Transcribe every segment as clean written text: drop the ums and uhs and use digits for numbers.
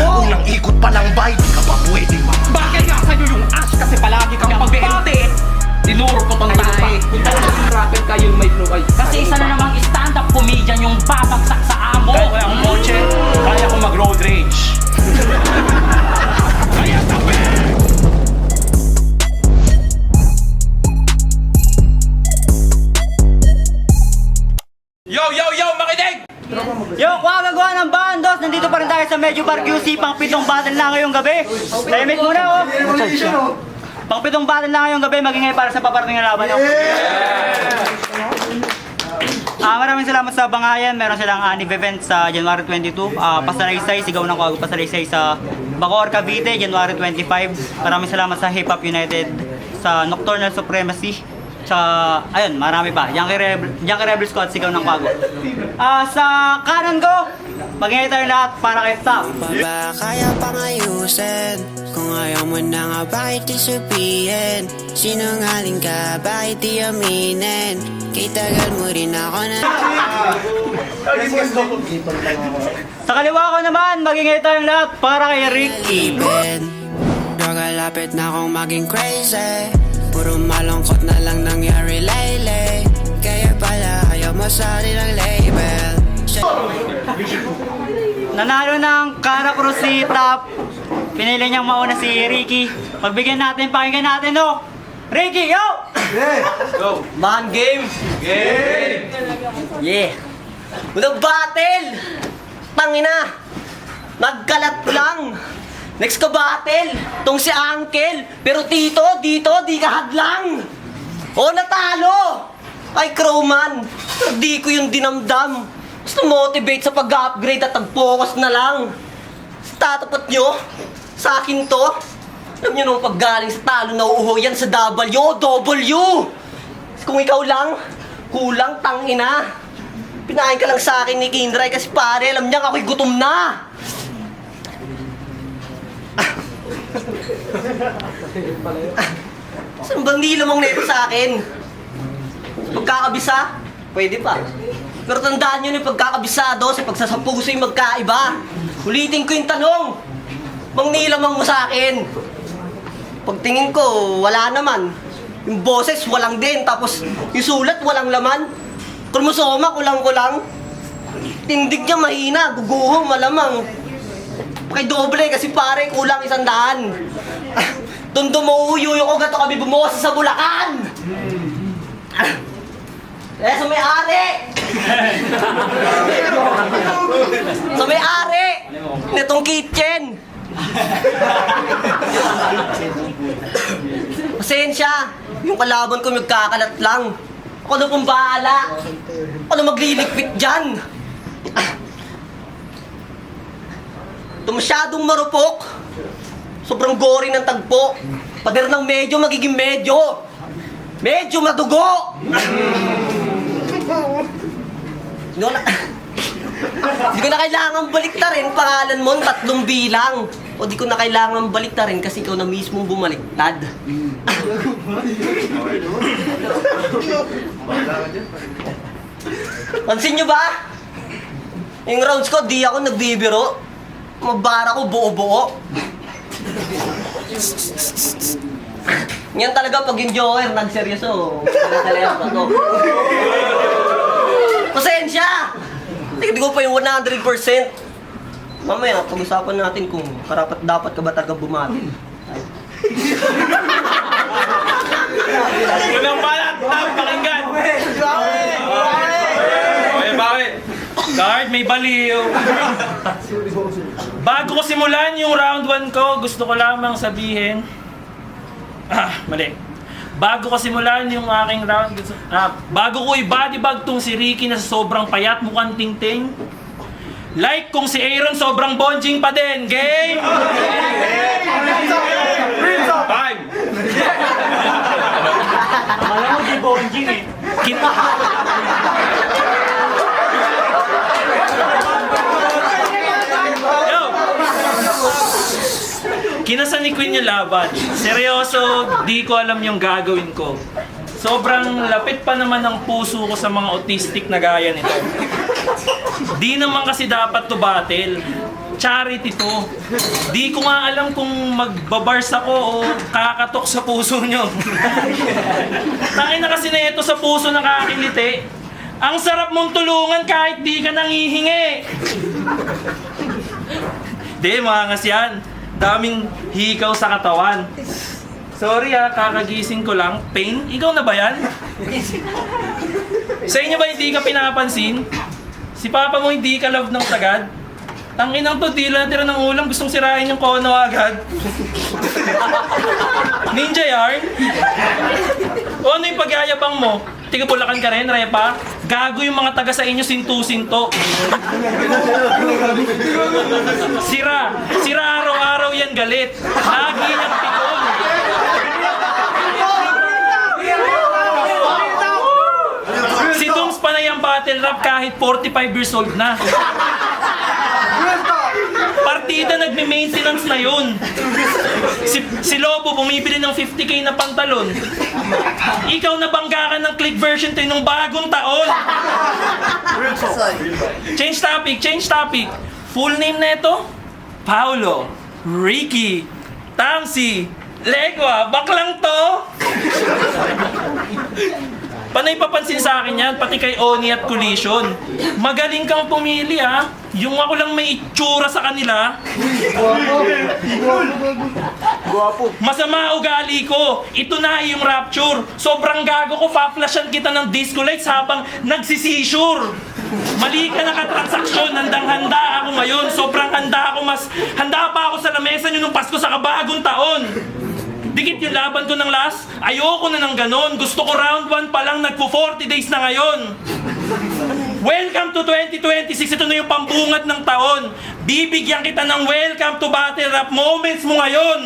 Unang ikot pa lang ba, di ka pa pwedeng mamaba. Bagay nga sa'yo yung ash kasi palagi kang pag-beente. Tinuro ko tong tae. Rapper kayo may flow ay. Kasi isa na namang stand-up comedian yung babagsak sa amo. Kaya ko yung kotse, kaya ko mag-road rage. Kaya tabi! Yo, makinig! Yo, kuha ng bandos! Nandito pa rin tayo sa Medyo Bar QC, pang 7 battle na ngayong gabi. Tahimik muna, oh! Pang 7 battle na ngayong gabi, magingay para sa paparating na laban, oh! Maraming salamat sa Bangayan. Meron silang anib event sa January 22. Pasalaysay, sigaw ng Kuago Pasalaysay sa Bacoor, Cavite, January 25. Maraming salamat sa Hip Hop United, sa Nocturnal Supremacy, sa, ayun, marami pa. Yankee Rebel Squad, sigaw ng Kuago. Sa kanan ko, magingay tayo lahat para kay Top. Ba kaya pang ayusin? Kung ayaw mo na nga, bakit di sabihin? Sinungaling ka, bakit di aminin? Kay tagal mo rin ako na. Sa kaliwa ko naman, magingay tayong lahat para kay Ricky. Nagalapit na akong maging crazy. Puro malungkot na lang nangyari lately. Kaya pala ayaw mo sa rin ang label. Nanalo ng Cara Cruz si Top. Pinili niyang mauna si Ricky. Pagbigyan natin, pakinggan natin, no? Ricky, yo! Go! Man game! Yeah! Unang battle! Tangina! Nagkalat lang! Next ka battle! Tong si Uncle! Pero dito, di ka hadlang! O natalo! Ay Crowman! Pero di ko yung dinamdam! Gusto motivate sa pag-upgrade at nag-focus na lang! Tatapat nyo? Sa akin to? Alam nyo nung paggaling sa talo na uuho yan sa W! Kung ikaw lang, kulang tangina! Pinain ka lang sa akin ni Kindray kasi pare, alam niya ako'y gutom na! Saan bang nilamang nito sa akin? Pagkakabisa? Pwede pa. Pero tandaan nyo na yung pagkakabisado sa pagsasapuso yung magkaiba. Ulitin ko yung tanong. Mang nilamang mo sa akin. Pagtingin ko, wala naman. Yung boses, walang din. Tapos yung sulat, walang laman. Kromosoma, kulang-kulang. Tindig niya mahina, guguho, malamang. Pakidoble kasi pare, kulang 100. Doon dumauyo yung ugat kami bumuwas sa Bulacan. Sa may-ari! Sa may-ari! Nitong kitchen! Pasensya, yung kalaban ko magkakalat lang. Ako na pong bahala. Ako na magliligpit dyan. Ito masyadong marupok. Sobrang gory ng tagpo. Pader ng medyo, magiging medyo. Medyo madugo. Di ko na kailangan baliktarin pangalan mo, 3 bilang. O di ko na kailangan baliktarin kasi ikaw na mismong bumaliktad. Pansin nyo ba? Yung rounds ko, di ako nagbibiro. Mabara ko buo-buo. Yan talaga pag yung Joker nagseryoso. Talaga to. Pasensya! Hindi ko pa yung 100%. Mamaya, pag-usapan natin kung karapat dapat ka ba talaga bumatil. Unang balat! Pakinggan! Bakit? Guard, may baliw. Bago ko simulan yung round 1 ko, gusto ko lamang sabihin... mali. Bago ko simulan yung aking round, bago ko i-bodybag tong si Ricky na sobrang payat, mukhang ting-ting. Like kung si Aaron sobrang bonjing pa din. Game! Time! Alam mo, di bonjing eh. Yo! Kinasa ni Queen yung laban. Seryoso, di ko alam yung gagawin ko. Sobrang lapit pa naman ng puso ko sa mga autistic na gaya nito. Di naman kasi dapat to battle. charity to. Di ko nga alam kung magbabars ako o kakatok sa puso nyo. Tangin na kasi na ito sa puso nakakiliti. Ang sarap mong tulungan kahit di ka nangihingi. Di, mga ngas yan. Daming hikaw sa katawan. Sorry kakagising ko lang. Pain? Ikaw na ba yan? Sa inyo ba hindi ka pinapansin? Si papa mo hindi ka love ng sagad? Tanginang to, di lang natira ng ulam, gustong sirain yung kono agad. Ninja yarn? O ano yung pagyayabang mo? Tiga Bulacan ka rin, Repa? Gago yung mga taga sa inyo, sinto-sinto. Sira araw-araw yan galit. Lagi niyang pikon. Si Dums panay ang battle rap kahit 45 years old na. Partida nagme-maintenance na yun. Si Lobo bumibili ng 50k na pantalon. Ikaw nabangga ka ng click version 3 nung bagong taon. Change topic. Full name na ito? Paulo, Ricky, Tamsi, Legwa, baklang to. Panay papansin sa akin yan, pati kay Oni at Collision. Magaling kang pumili Yung ako lang may itsura sa kanila. Masama ugali ko. Ito na yung rapture. Sobrang gago ko, pa-flashan kita ng disco lights habang nagsisisure. Mali ka nakatransaksyon, handang-handa ako ngayon. Sobrang handa ako, mas handa pa ako sa lamesa nyo nung Pasko sa kabagong taon. Dikit yung laban ko ng last. Ayoko na ng ganon. Gusto ko round 1 pa lang, nagpo 40 days na ngayon. Welcome to 2026. Ito na yung pambungad ng taon. Bibigyan kita ng welcome to battle rap moments mo ngayon.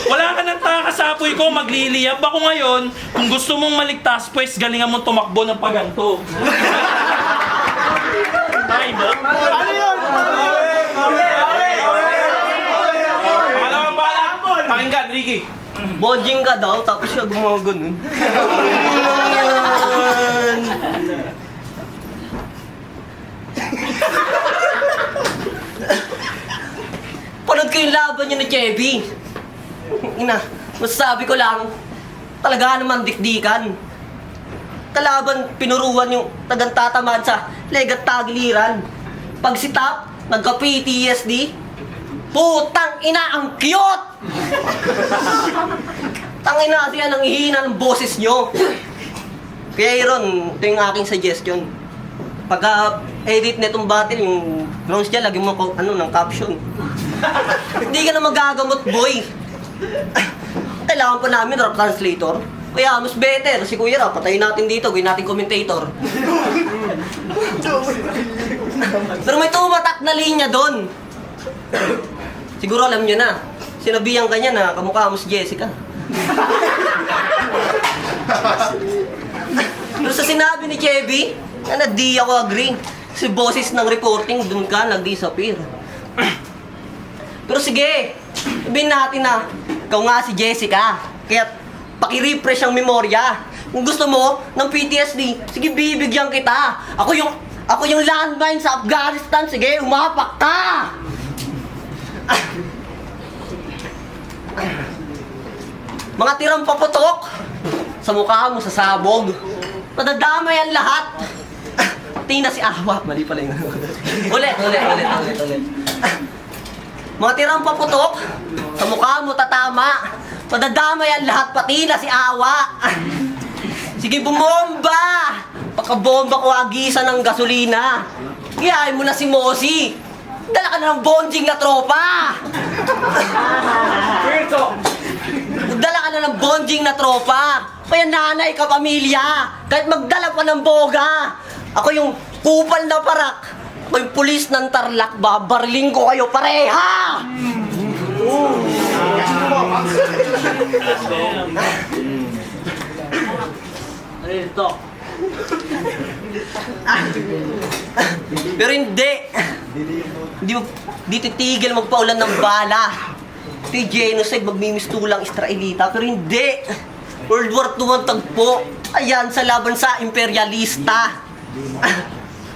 Wala ka nang taka sa apoy ko, magliliyab ako ngayon. Kung gusto mong maligtas, pues galingan mo tumakbo ng paganto. Ay, mo? Ano yun? Pakinggan, Ricky. Bonjing ka daw, tapos siya gumawa ganun. Panood ko yung laban niya ni Chevy. Ina, masasabi ko lang, talaga naman dikdikan. Kalaban, pinuruan yung tagang tatamad sa legat tagiliran. Pag si Tap, nagka-PTSD, putang ina, ang cute! Tangina siya nang ihina ng boses nyo. Kaya Aaron, ito yung aking suggestion. Pagka-edit na itong battle, yung bronze dyan, lagi mo ng caption. Hindi ka na magagamot, boy. Kailangan pa namin rap translator. Kaya mas better, si Kuya Rap, patayin natin dito, gawin natin commentator. Pero may tumatak na linya doon. Siguro alam nyo na. Sinabihan ka niya na kamukha mo si Jessica. Pero sa sinabi ni Chevy, na di ako agree. Si boses ng reporting, dun ka nag-disappear. Pero sige, sabihin natin na ikaw nga si Jessica. Kaya paki-refresh ang memorya. Kung gusto mo ng PTSD, sige bibigyan kita. Ako yung landmine sa Afghanistan, sige umapak ka. Mga tirang paputok sa mukha mo sa sabog. Madadamay ang lahat. Tina si Awa. Mali pala yun. Ulit. Mga tirang paputok sa mukha mo tatama. Madadamay ang lahat, pati na si Awa. Sige bumomba. Pagkabomba ko agisan ng gasolina. Iyain mo na si Mosi. Dala ka na ng bonjing na tropa. Dala ka na ng bonjing na tropa. Kaya nanay ka pamilya. Kahit magdala pa ng boga. Ako yung kupal na parak. Ako yung pulis ng Tarlac. Babarling ko kayo pareha. Ito. Pero hindi. Di titigil magpaulan ng bala. Ito yung genocide, magmimistulang Israelita. Pero hindi. World War II ang tagpo. Ayan, sa laban sa imperialista.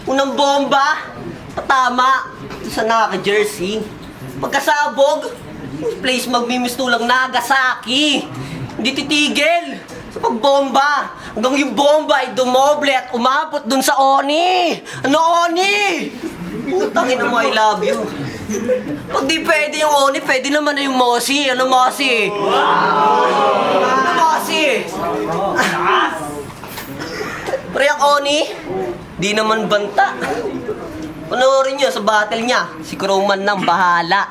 Unang bomba, Tama. Sa naka-jersey. Pagkasabog, place magmimistulang Nagasaki. Hindi titigil sa pagbomba. Hanggang yung bomba ay dumoble at umabot dun sa Oni. Ano Oni? Putangin mo, I love you. Pag di pwede yung Oni, pwede naman na yung Mosi. Ano Mosi? Ano Mosi? Pero yung Oni, di naman banta. Panoorin nyo sa battle niya. Si Crowman nang bahala.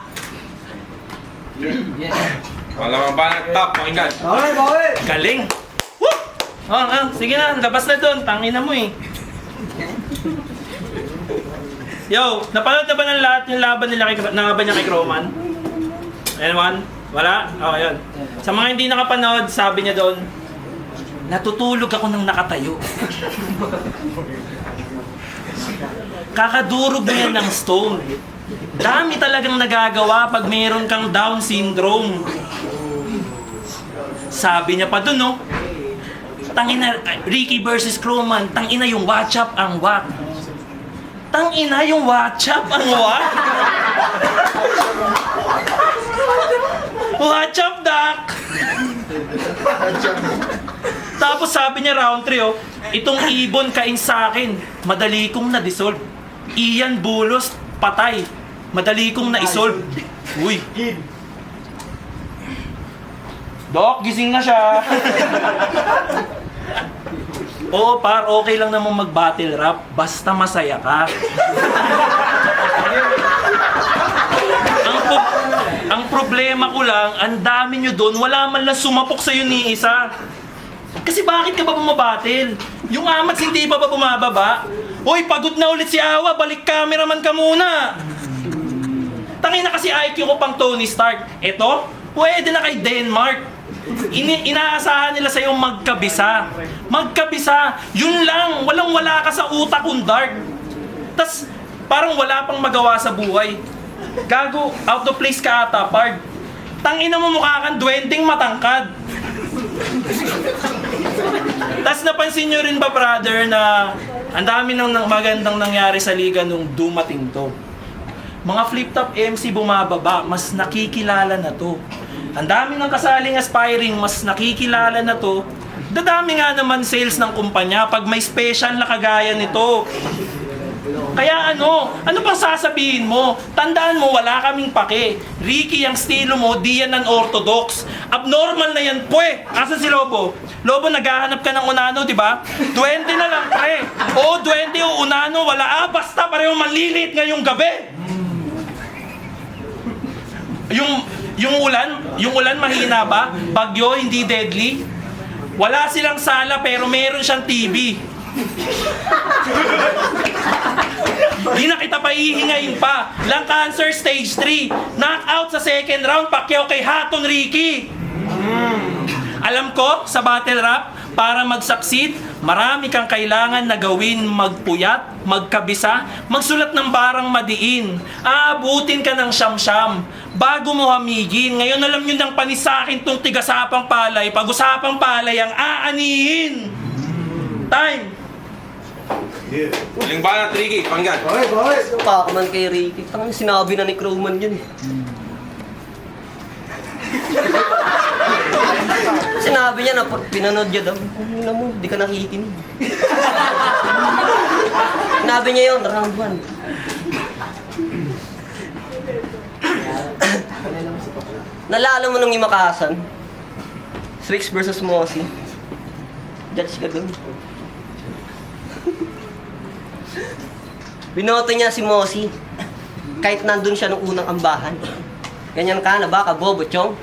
Wala kang ba ng top, pakinggan. Galing! Woo! Sige na, labas na doon. Tangina mo eh. Yo, napanood na ba ng lahat yung laban niya kay Crowman? Anyone? Wala? Oh, yun. Sa mga hindi nakapanood, sabi niya doon, natutulog ako nang nakatayo. Kakadurog mo yan ng stone. Dami talagang nagagawa pag mayroon kang Down syndrome. Sabi niya pa dun, no? Tangina, Ricky versus Crowman, tangina yung watch up ang wak. Tangina yung watch up ang wak. Watch up, Doc! Tapos sabi niya round 3, oh, itong ibon kain sa akin, madali kong na-dissolve. Iyan Bulos, patay. Madali kong na-isolve. Uy. Doc, gising na siya. Oo, par, okay lang naman mag-battle rap. Basta masaya ka. Ang problema ko lang, ang dami nyo doon, wala man lang sumapok sa'yo ni isa. Kasi bakit ka ba bumabattle? Yung Amats hindi pa ba bumababa? Hoy, pagod na ulit si Awa, balik cameraman ka muna. Tangina kasi IQ ko pang Tony Stark. Eto, pwede na kay Denmark. Inaasahan nila sa'yo magkabisa. Magkabisa, yun lang. Walang-wala ka sa utak kung dark. Tas, parang wala pang magawa sa buhay. Gago, out of place ka ata, Pard. Tangina mo mukha kang duwending matangkad. Tas napansin nyo rin ba, brother, na ang dami ng magandang nangyari sa liga nung dumating to. Mga flip-top MC bumababa, mas nakikilala na to. Ang dami ng kasaling aspiring, mas nakikilala na to. Dadami nga naman sales ng kumpanya pag may special na kagaya nito. Kaya ano pang sasabihin mo? Tandaan mo, wala kaming pake. Ricky, ang estilo mo, di yan unorthodox. Abnormal na yan, pwe! Asan si Lobo? Lobo, naghahanap ka ng Unano, di ba? 20 na lang, pre. Oo, 20 o Unano, wala. Basta pareho malilit ngayong gabi. Yung ulan mahina ba? Bagyo, hindi deadly? Wala silang sala pero meron siyang TV. Di na kita paihingayin pa. Lung cancer stage 3. Knockout sa second round, Pacquiao kay Haton Ricky. Alam ko, sa battle rap, para mag-succeed, marami kang kailangan na gawin, magpuyat, magkabisa, magsulat ng barang madiin. Aabutin ka ng siyam-siyam bago mo hamigin. Ngayon alam nyo nang panisakin tong tigasapang palay. Pag-usapang palay ang aanihin. Time! Huling ba na, Ricky? Pakinggan. Pa ako man kay Ricky. Tangina, sinabi na ni Crowman yun. Sinabi niya na pinanood niya daw. Ano mo, di ka nakikinig. Sinabi niya yun, round 1. Nalala mo nung imakasan? Strix versus Mosi. Judge ka dun. Binoto niya si Mosi. Kahit nandun siya nung unang ambahan. Ganyan ka na ba, kabobo, chong?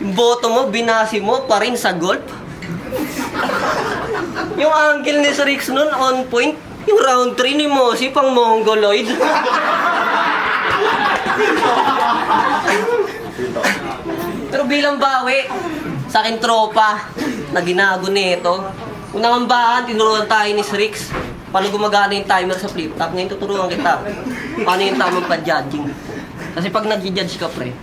Yung boto mo, binasi mo pa rin sa golf. Yung angle ni Strix nun, on point. Yung round 3 ni Mosi, pang mongoloid. Pero bilang bawi, sa akin tropa, na ginago nito. Unang ambahan, tinuruan tayo ni Strix. Paano gumagana yung timer sa flip-top. Ngayon tuturuan kita. Paano yung tamang pa-judging. Kasi pag nag-judge ka, pre,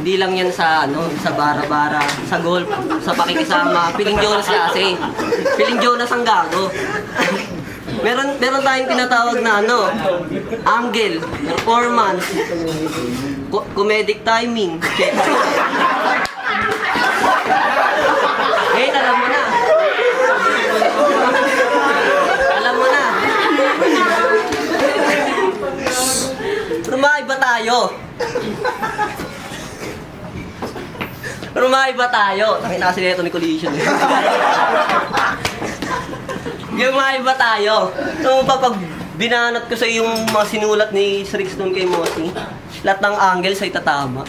hindi lang yan sa sa bara-bara, sa golf, sa pakikisama. Piling Jonas kasi. Piling Jonas ang gago. Meron tayong tinatawag na ano, angle, performance, comedic timing. Eh, alam mo na. Alam mo na. Pero maiba tayo. Pero maiba tayo. Takin na kasi nito ni Collision. Yung maiba tayo. So, pag binanat ko sa yung mga sinulat ni Srix doon kay Mosi, lahat ng angle sa itatama.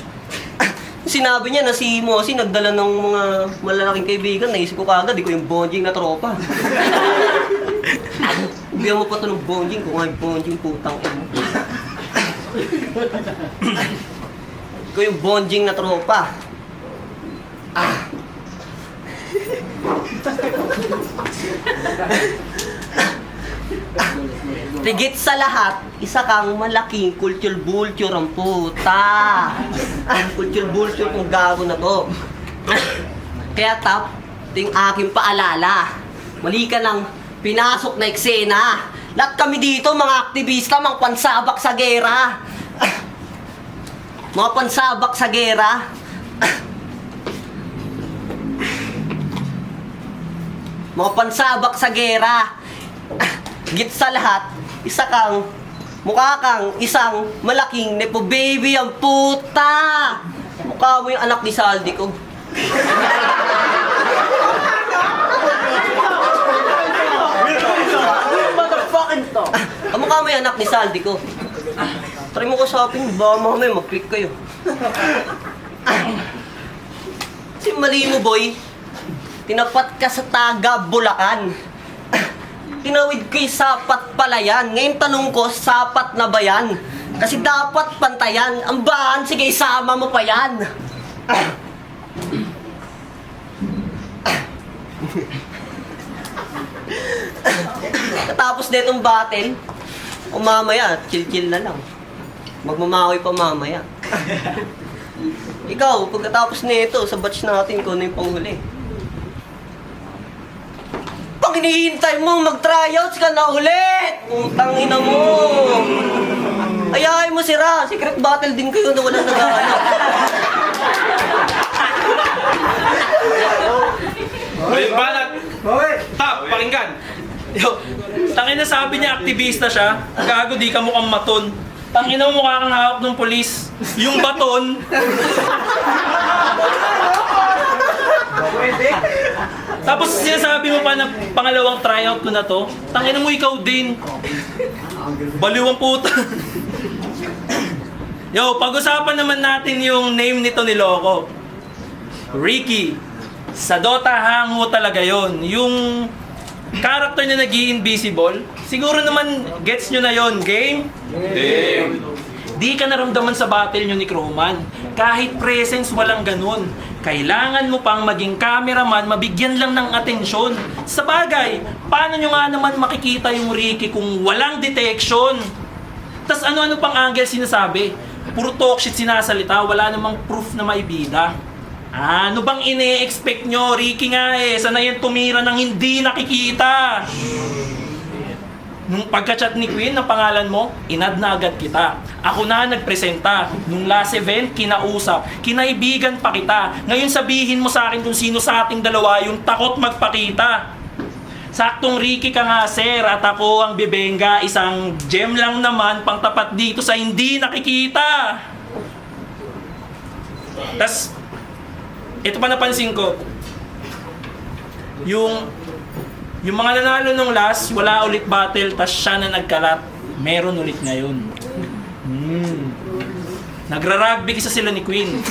Sinabi niya na si Mosi nagdala ng mga malalaking kaibigan, naisip ko kagad, di ko yung bonding na tropa. Bigyan mo pa ito ng bonding, kung nga yung bonding putang ino. Ko yung bonding na tropa. Higit sa lahat, isa kang malaking kultur-bultur ang puta. Kultur-bultur kung gago na to. Kaya tap, ito yung aking paalala. Mali ka ng pinasok na eksena. Lahat kami dito, mga aktivista, mga pansabak sa gera. Mga pansabak sa gera. Mga pansabak sa gera. Higit sa lahat, mukha kang isang malaking nepo baby ang puta. Mukha mo yung anak ni Saldi ko. Mukha mo yung anak ni Saldi ko. Try mo ko shopping, baka mamaya mag-click kayo. Kasi mali mo, boy. Tinapat ka sa Taga, Bulacan. Tinawid ko'y sapat pala yan. Ngayon tanong ko, sapat na ba yan? Kasi dapat pantayan. Ang bahan, sige, isama mo pa yan. Katapos na itong battle, o mamaya, chill-chill na lang. Magmamakoy pa mamaya. Ikaw, pagkatapos na ito, sa batch natin, kung ano yung panghuli. Pag hinihintay mo, mag-tryouts ka na ulit! Putang ina mo! Ayahay mo sira! Secret battle din kayo na walang nag-aanap. Ulit banat! Top, pakinggan! Yo, tangin na sabi niya aktivista siya. Gago, di ka mukhang maton. Tangin na mukha kang hawak ng polis. Yung baton. Tapos sinasabi mo pa na pangalawang tryout ko na to. Tangin mo ikaw din. Baliw ang puta. Yo, pag-usapan naman natin yung name nito ni Loco. Ricky. Sa Dota hango talaga yon. Yung character na nag-i-invisible, siguro naman gets nyo na yon. Game? Game! Di ka naramdaman sa battle nyo ni Crowman. Kahit presence, walang ganun. Kailangan mo pang maging cameraman, mabigyan lang ng atensyon. Sa bagay, paano nyo nga naman makikita yung Ricky kung walang detection? Tas ano-ano pang angle sinasabi? Puro talk shit sinasalita, wala namang proof na maibida. Ano bang ine-expect nyo? Ricky nga sana yan tumira ng hindi nakikita. Nung pagka-chat ni Queen ng pangalan mo, inad na agad kita. Ako na nagpresenta. Nung last event, kinausap. Kinaibigan pa kita. Ngayon sabihin mo sa akin kung sino sa ating dalawa yung takot magpakita. Saktong Ricky ka nga, sir, at ako ang bibenga. Isang gem lang naman pang tapat dito sa hindi nakikita. Tas, ito pa napansin ko. Yung mga nanalo nung last, wala ulit battle, tas siya na nagkalat. Meron ulit ngayon. Nagra-rugby isa sila ni Queen.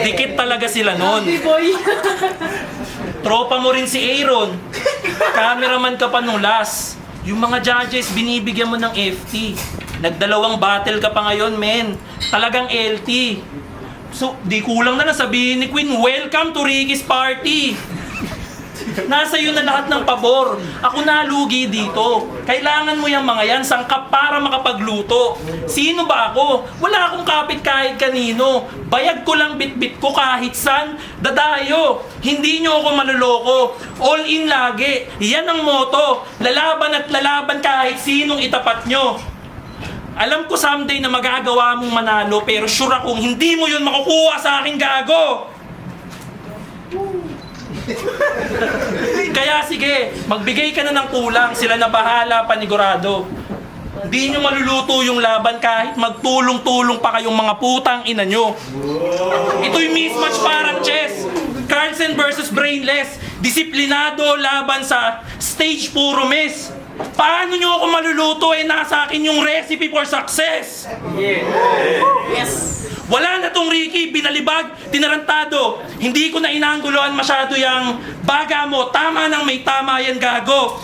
Dikit talaga sila nun. Tropa mo rin si Aaron. Cameraman ka pa nung last. Yung mga judges, binibigyan mo ng FT. Nagdalawang battle ka pa ngayon, men. Talagang LT. So, di kulang na lang sabihin ni Queen, welcome to Ricky's party. Nasa iyo na lahat ng pabor. Ako nalugi dito. Kailangan mo yung mga yan sangkap para makapagluto. Sino ba ako? Wala akong kapit kahit kanino. Bayag ko lang bitbit ko kahit san. Dadayo. Hindi nyo ako maluloko. All in lagi. Yan ang moto. Lalaban at lalaban kahit sinong itapat nyo. Alam ko someday na magagawa mong manalo, pero sure akong hindi mo yun makukuha sa aking gago. Kaya sige, magbigay ka na ng kulang. Sila na bahala, panigurado. Hindi nyo maluluto yung laban kahit magtulong-tulong pa kayong mga putang ina nyo. Ito'y mismatch parang chess. Carlsen versus Brainless. Disiplinado laban sa stage puro miss. Paano nyo ako maluluto nasa akin yung recipe for success? Yes. Wala na tong Ricky, binalibag, tinarantado. Hindi ko na inaangguluan masyado yung baga mo. Tama nang may tama yan, gago.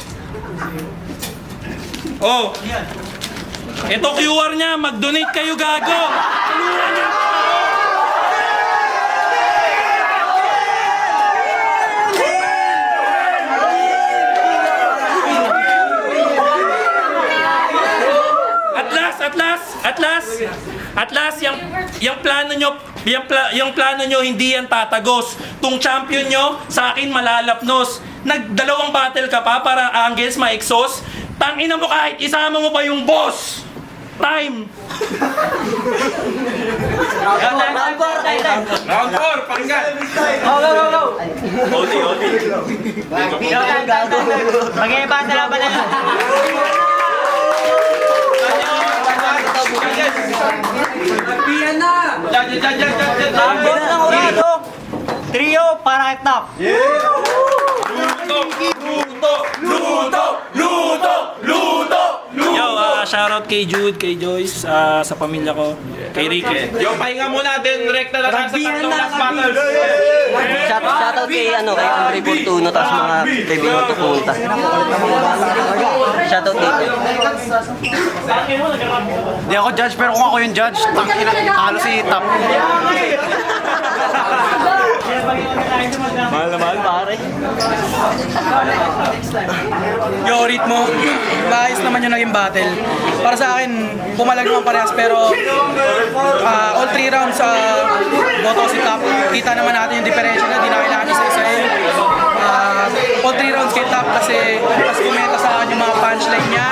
Oh. Ito QR niya, mag-donate kayo, gago. Tulungan niyo ako. At last, yung plano nyo hindi yan tatagos. Tung champion nyo, sa akin malalapnos. Nagdalawang battle ka pa para angles ma-exhaust. Tangina mo kahit isama mo pa yung boss. Time! Round 4, pakinggan. Mag-iba na laban na lang. Trio para kitap. Yo, shoutout kay Jude, kay Joyce, sa pamilya ko, kay Ricky. Yo, pahinga muna din. Rekta na tayo sa tatlong last battles. Shoutout kay Andre Fortuno, tapos mga kaibigan ko pumunta. Shoutout dito. Hindi ako judge, pero kung ako yung judge, talo si Top. Mahal na mahal, pare. Yo, ritmo. Maayos naman yung naging battle. Para sa akin, pumalag naman parehas pero all 3 rounds boto si Top. Kita naman natin yung diferensya na di na kailangan isa-isahin. All 3 rounds kay Top kasi mas kumenta sa akin yung mga punchline niya.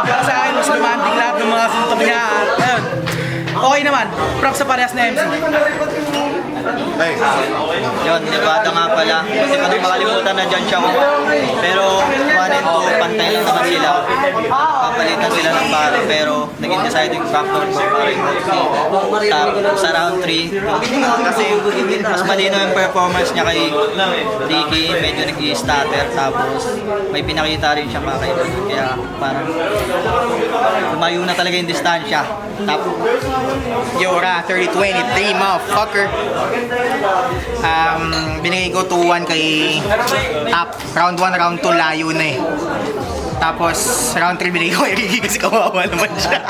Para sa akin, mas demanding lahat ng mga suntok niya. Ayun. Okay naman. Props sa parehas na MC. Yun, Nevada nga pala. Kasi pa nang makalimutan na dyan siya ko. Pero 1 and 2, pantay lang naman sila. Papalitan sila ng baro. Pero naging deciding factor ko para yung sa round 3. Kasi mas malinaw yung performance niya kay Ricky. Medyo nag-i-stutter. Tapos may pinakita rin siya mga kaibigan. Kaya parang lumayo na talaga yung distansya. Tapos Yora, 30-20, 3 motherfucker. Binigay ko 2-1 kay Top. Round 1, round 2, layo na eh. Tapos, round 3 binigay ko kay Ricky kasi kawawa naman siya.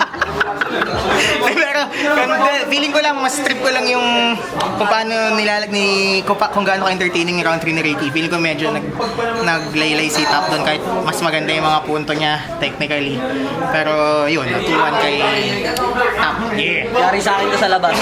Pero, feeling ko lang, mas trip ko lang yung kung paano kung gaano ka-entertaining yung round 3 ni Ricky. Feeling ko medyo naglaylay si Top doon kahit mas maganda yung mga punto niya technically. Pero yun, 2-1 kay Top. Yeah! yari sa akin ko sa labas.